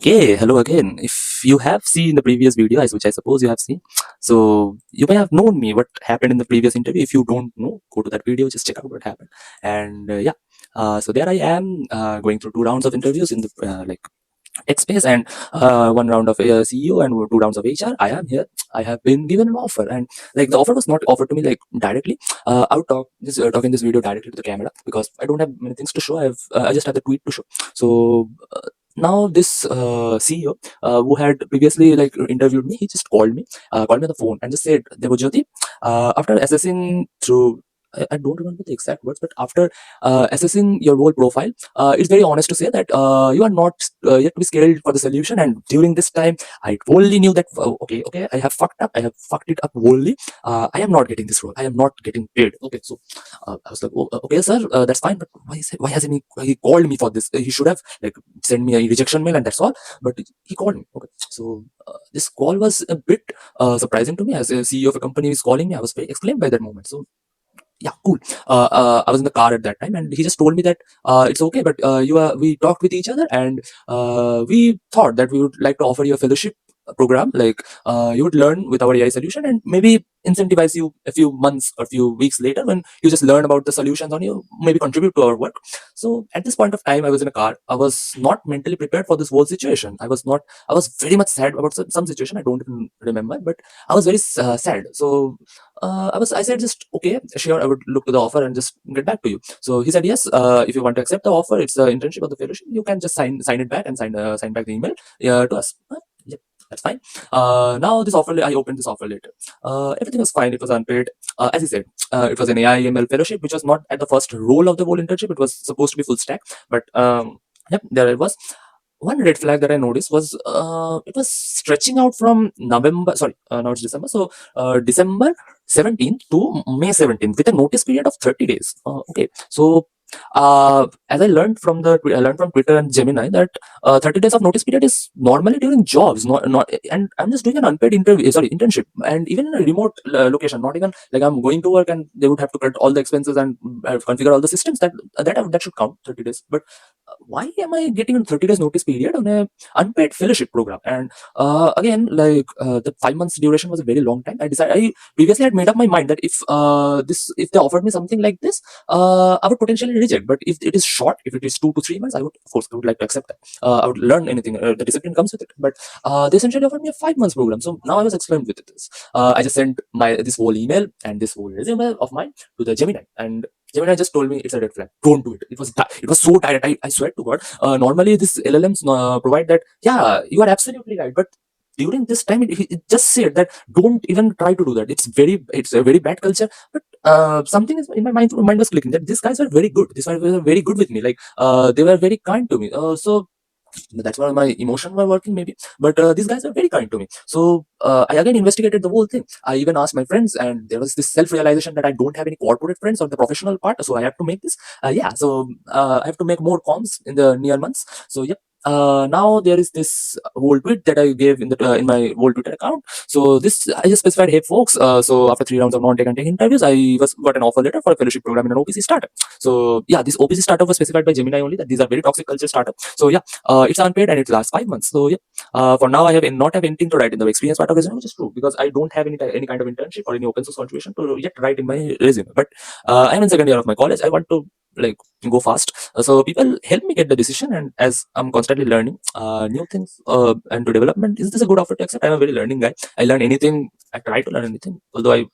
Okay, hello again. If you have seen the previous video, which I suppose you have seen, so you may have known me what happened in the previous interview. If you don't know, go to that video, just check out what happened. And yeah, so there I am going through two rounds of interviews in the tech space, and one round of CEO and two rounds of HR. I am here. I have been given an offer, and like the offer was not offered to me like directly. I would talk in this video directly to the camera because I don't have many things to show. I just have the tweet to show. So now this CEO who had previously like interviewed me, he just called me on the phone and just said, Devajyoti, after assessing through I don't remember the exact words, but after assessing your whole profile, it's very honest to say that you are not yet to be scaled for the solution. And during this time, I totally knew that okay, I have fucked up. I have fucked it up wholly. I am not getting this role. I am not getting paid. Okay, so I was like, oh, okay, sir, that's fine. But why hasn't he called me for this? He should have like sent me a rejection mail and that's all. But he called me. Okay, so this call was a bit surprising to me as a CEO of a company is calling me. I was very exclaimed by that moment. So yeah, cool. I was in the car at that time, and he just told me that it's okay, but we talked with each other, and we thought that we would like to offer you a fellowship program. Like you would learn with our AI solution, and maybe incentivize you a few months or a few weeks later when you just learn about the solutions on you, maybe contribute to our work. So at this point of time, I was in a car. I was not mentally prepared for this whole situation. I was not. I was very much sad about some situation. I don't even remember, but I was very sad. So I said just okay, sure. I would look to the offer and just get back to you. So he said yes. If you want to accept the offer, it's an internship or the fellowship. You can just sign it back and sign back the email to us. Yep, that's fine. Now this offer, I opened this offer letter. Everything was fine. It was unpaid. As he said, it was an AI ML fellowship, which was not at the first role of the whole internship. It was supposed to be full stack, but yep, there it was. One red flag that I noticed was it was stretching out from November, sorry, now it's December. So December 17th to May 17th with a notice period of 30 days. Okay, so as I learned from Twitter and Gemini that 30 days of notice period is normally during jobs, not, and I'm just doing an unpaid internship, and even in a remote location, not even like I'm going to work and they would have to cut all the expenses and configure all the systems that should count 30 days. But why am I getting a 30 days notice period on a unpaid fellowship program? And again, like the 5 months duration was a very long time. I previously had made up my mind that if they offered me something like this, I would potentially reject. But if it is short, if it is 2 to 3 months, I would, of course, I would like to accept that. I would learn anything. The discipline comes with it. But they essentially offered me a 5 months program. So now I was exclaimed with this. I just sent this whole email and this whole resume of mine to the Gemini, and Gemini just told me it's a red flag. Don't do it. It was so tired. I swear to God. Normally, this LLMs provide that. Yeah, you are absolutely right. But during this time, it just said that don't even try to do that. It's a very bad culture. But something is in my mind was clicking that these guys were very good. These guys were very good with me. Like they were very kind to me. So that's why my emotions were working maybe, but these guys are very kind to me. So I again investigated the whole thing. I even asked my friends, and there was this self-realization that I don't have any corporate friends or the professional part, so I have to make this. Yeah, so I have to make more comms in the near months. So yep. Now there is this whole tweet that I gave in my whole Twitter account. So this I just specified, hey folks. So after 3 rounds of non-tech and tech interviews, I was got an offer letter for a fellowship program in an OPC startup. So yeah, this OPC startup was specified by Gemini only that these are very toxic culture startup. So yeah, it's unpaid and it lasts 5 months. So yeah, for now I have not have anything to write in the experience part of resume, which is true because I don't have any kind of internship or any open source contribution to yet write in my resume. But I'm in second year of my college. I want to like go fast. So people help me get the decision, and as I'm constantly learning new things and to development, is this a good offer to accept? I'm a very learning guy. I learn anything. I try to learn anything, although I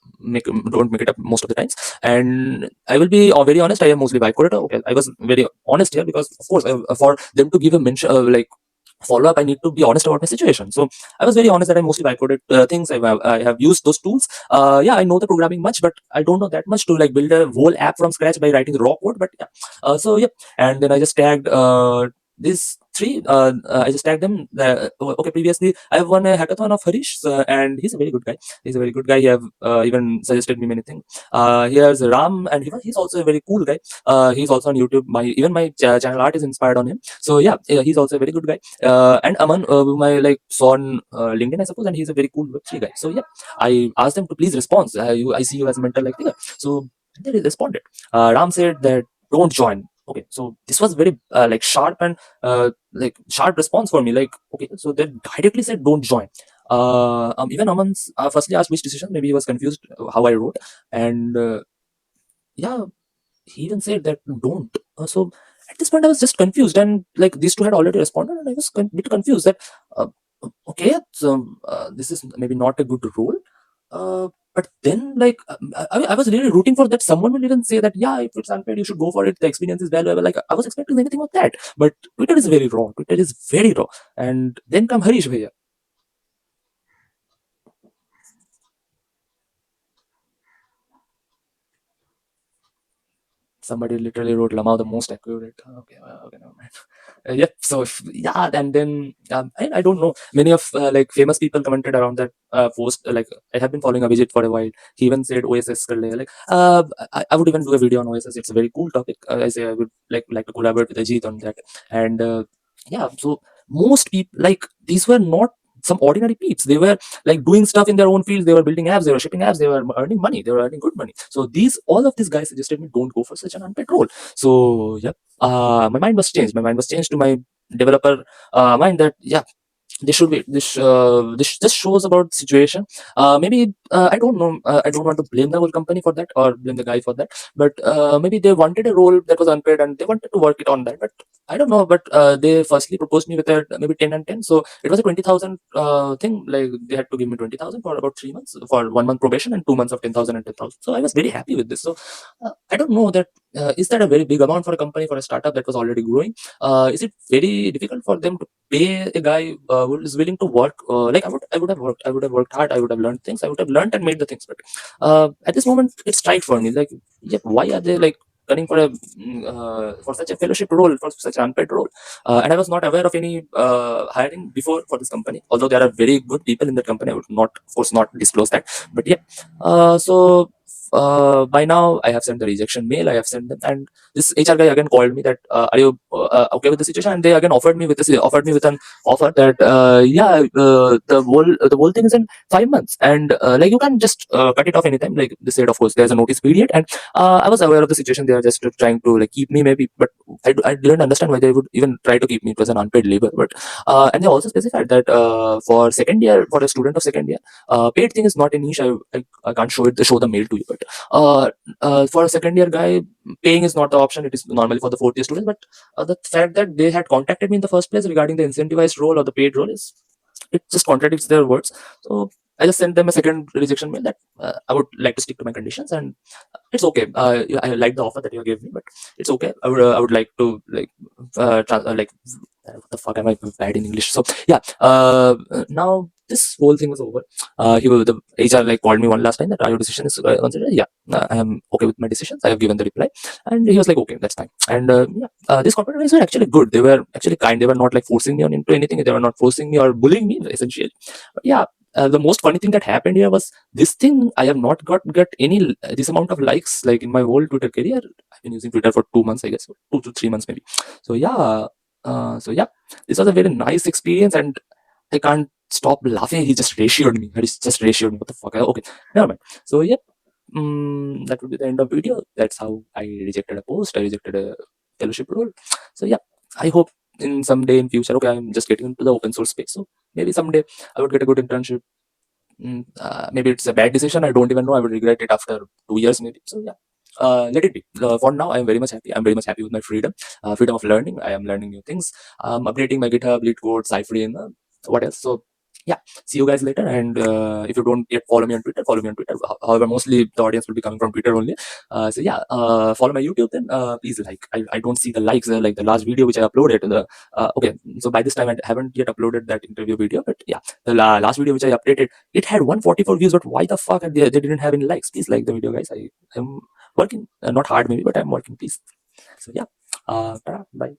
don't make it up most of the times. And I will be very honest. I am mostly vibe coder. Okay, I was very honest here because, of course, for them to give a mention like follow up, I need to be honest about my situation. So I was very honest that I mostly vibe coded things. I have used those tools. Yeah, I know the programming much, but I don't know that much to like build a whole app from scratch by writing raw code. But yeah, so yeah, and then I just tagged these three. I just tagged them. Okay, previously I have won a hackathon of Harish, and he's a very good guy. He's a very good guy. He have even suggested me many things. Here's Ram, and he's also a very cool guy. He's also on YouTube. My channel art is inspired on him. So yeah, he's also a very good guy. And Aman, whom I like saw on LinkedIn, I suppose, and he's a very cool Web3 guy. So yeah, I asked them to please respond. I see you as a mentor like figure. So they responded. Ram said that don't join. Okay, so this was very like sharp and like sharp response for me. Like, okay, so they directly said don't join. Even Aman firstly asked which decision. Maybe he was confused how I wrote, and yeah, he even said that don't. So at this point, I was just confused, and like these two had already responded, and I was bit confused that uh, okay, so this is maybe not a good role. But then, like, I was really rooting for that. Someone will even say that, yeah, if it's unpaid, you should go for it. The experience is valuable. Like, I was expecting anything of that. But Twitter is very raw. Twitter is very raw. And then come Harish Bhaiya. Somebody literally wrote Lamau the most accurate. Okay, okay, never mind. Yep. So yeah, and then I don't know. Many of like famous people commented around that post. Like I have been following Abhijit for a while. He even said OSS kar le. Like I would even do a video on OSS. It's a very cool topic. I say I would like to collaborate with Ajit on that. And yeah, so most people like these were not some ordinary peeps. They were like doing stuff in their own fields. They were building apps, they were shipping apps, they were earning money, they were earning good money. So these all of these guys suggested me don't go for such an unpaid role. So yeah, my mind was changed. My mind was changed to my developer mind that yeah, this should be this just shows about situation. Maybe I don't know, I don't want to blame the whole company for that or blame the guy for that, but maybe they wanted a role that was unpaid and they wanted to work it on that. But I don't know, but they firstly proposed me with a maybe 10 and 10, so it was a 20,000 thing. Like they had to give me 20,000 for about 3 months for 1 month probation and 2 months of 10,000 and 10,000. So I was very happy with this. So I don't know that is that a very big amount for a company, for a startup that was already growing? Is it very difficult for them to pay a guy who is willing to work? Like I would have worked. I would have worked hard. I would have learned things. I would have learned and made the things. But at this moment, it's tight for me. Like, yeah, why are they like running for a for such a fellowship role, for such an unpaid role? And I was not aware of any hiring before for this company. Although there are very good people in that company, I would not, of course, not disclose that. But yeah, so. By now, I have sent the rejection mail. I have sent them, and this HR guy again called me that are you okay with the situation? And they again offered me with an offer that yeah, the whole thing is in 5 months, and like you can just cut it off anytime. Like they said, of course, there's a notice period, and I was aware of the situation. They are just trying to like keep me maybe, but I didn't understand why they would even try to keep me. It was an unpaid labor, but and they also specified that for second year, for a student of second year, paid thing is not a niche. I can't show the mail to you, but for a second year guy, paying is not the option. It is normally for the fourth year students. But the fact that they had contacted me in the first place regarding the incentivized role or the paid role is, it just contradicts their words. So I just sent them a second rejection mail that I would like to stick to my conditions, and it's okay. I like the offer that you gave me, but it's okay. I would like to like like what the fuck am I bad in English? So yeah, now this whole thing was over. The HR like called me one last time that your decision is considered. Yeah, I am okay with my decisions. I have given the reply, and he was like, okay, that's fine. And yeah, these corporate employees were actually good. They were actually kind. They were not like forcing me on into anything. They were not forcing me or bullying me essentially. But yeah, the most funny thing that happened here was this thing. I have not got any this amount of likes like in my whole Twitter career. I've been using Twitter for 2 months, I guess, 2 to 3 months maybe. So yeah, this was a very nice experience, and I can't stop laughing. He just ratioed me. He just ratioed me. What the fuck? Okay, never mind. So yeah, that would be the end of video. That's how I rejected a post. I rejected a fellowship role. So yeah, I hope in someday in future. Okay, I'm just getting into the open source space. So maybe someday I would get a good internship. Maybe it's a bad decision. I don't even know. I will regret it after 2 years, maybe. So yeah, let it be. For now, I'm very much happy. I'm very much happy with my freedom of learning. I am learning new things. Updating my GitHub, lead code, Cypher, and what else. So yeah, see you guys later. And if you don't yet follow me on Twitter, follow me on Twitter. However, mostly the audience will be coming from Twitter only. So yeah, follow my YouTube then. Please like. I don't see the likes like the last video which I uploaded. Okay, so by this time I haven't yet uploaded that interview video, but yeah, the last video which I updated, it had 144 views. But why the fuck they didn't have any likes? Please like the video, guys. I'm working not hard maybe, but I'm working. Please. So yeah, bye.